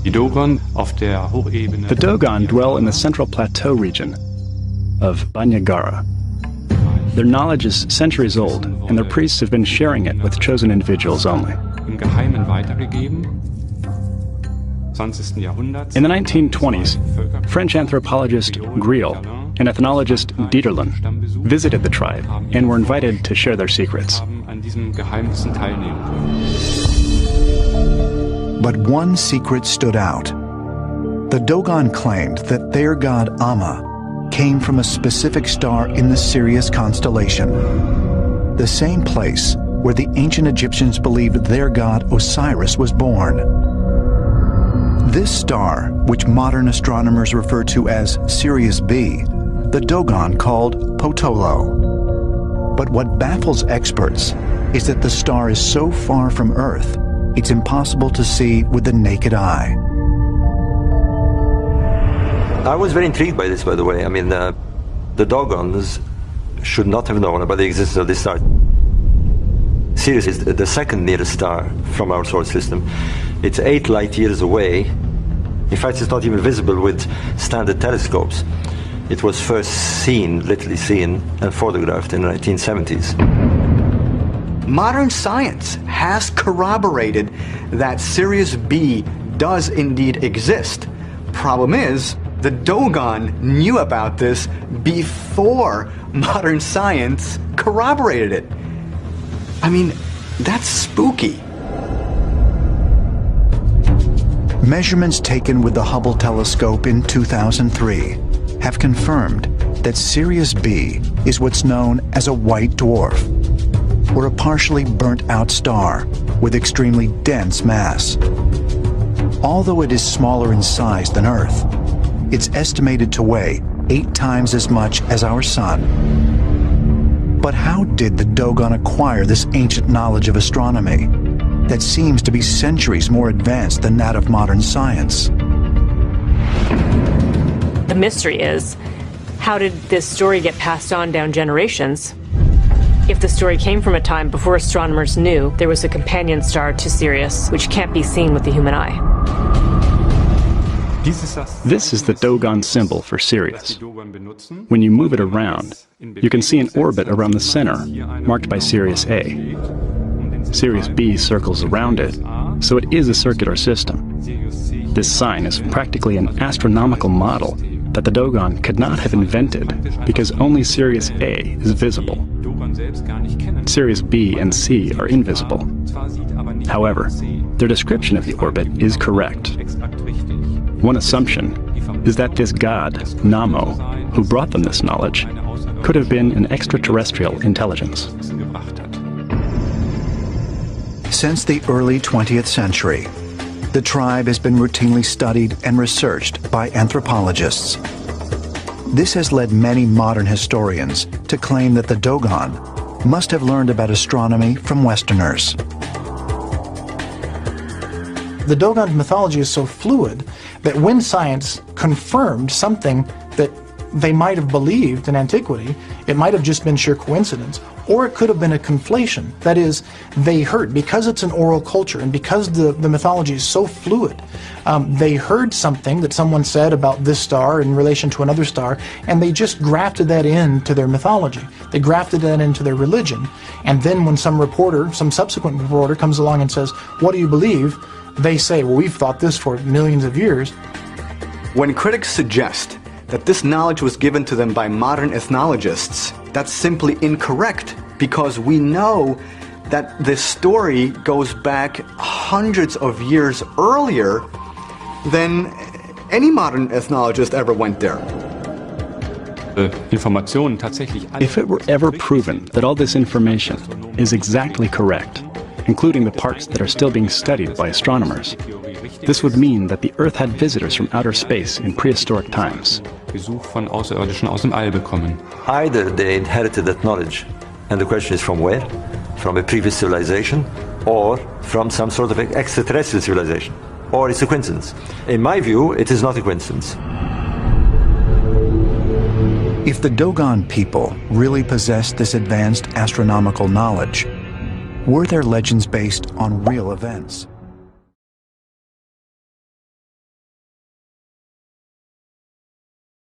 The Dogon dwell in the central plateau region of Bandiagara. Their knowledge is centuries old, and their priests have been sharing it with chosen individuals only. In the 1920s, French anthropologist Griel and ethnologist Dieterlen visited the tribe and were invited to share their secrets. But one secret stood out. The Dogon claimed that their god Amma came from a specific star in the Sirius constellation, the same place where the ancient Egyptians believed their god Osiris was born. This star, which modern astronomers refer to as Sirius B, the Dogon called Potolo. But what baffles experts is that the star is so far from Earth, it's impossible to see with the naked eye. I was very intrigued by this, by the way. I mean, the Dogons should not have known about the existence of this star. Sirius is the second nearest star from our solar system. It's 8 light years away. In fact, it's not even visible with standard telescopes. It was first seen, literally seen, and photographed in the 1970s. Modern science has corroborated that Sirius B does indeed exist. Problem is, the Dogon knew about this before modern science corroborated it. I mean, that's spooky. Measurements taken with the Hubble telescope in 2003 have confirmed that Sirius B is what's known as a white dwarf, or a partially burnt-out star with extremely dense mass. Although it is smaller in size than Earth, it's estimated to weigh 8 times as much as our Sun. But how did the Dogon acquire this ancient knowledge of astronomy that seems to be centuries more advanced than that of modern science? The mystery is, how did this story get passed on down generations? If the story came from a time before astronomers knew there was a companion star to Sirius, which can't be seen with the human eye. This is the Dogon symbol for Sirius. When you move it around, you can see an orbit around the center, marked by Sirius A. Sirius B circles around it, so it is a circular system. This sign is practically an astronomical model that the Dogon could not have invented because only Sirius A is visible. Sirius B and C are invisible. However, their description of the orbit is correct. One assumption is that this god, Namo, who brought them this knowledge, could have been an extraterrestrial intelligence. Since the early 20th century, the tribe has been routinely studied and researched by anthropologists. This has led many modern historians to claim that the Dogon must have learned about astronomy from Westerners. The Dogon mythology is so fluid that when science confirmed something that they might have believed in antiquity, it might have just been sheer coincidence, or it could have been a conflation. That is, they heard, because it's an oral culture and because the mythology is so fluid, they heard something that someone said about this star in relation to another star, and they just grafted that into their mythology. They grafted that into their religion, and then when some reporter, some subsequent reporter comes along and says, "What do you believe?" they say, "Well, we've thought this for millions of years." When critics suggest that this knowledge was given to them by modern ethnologists, that's simply incorrect, because we know that this story goes back hundreds of years earlier than any modern ethnologist ever went there. If it were ever proven that all this information is exactly correct, including the parts that are still being studied by astronomers, this would mean that the Earth had visitors from outer space in prehistoric times. Either they inherited that knowledge, and the question is from where? From a previous civilization, or from some sort of extraterrestrial civilization, or it's a coincidence. In my view, it is not a coincidence. If the Dogon people really possessed this advanced astronomical knowledge, were their legends based on real events?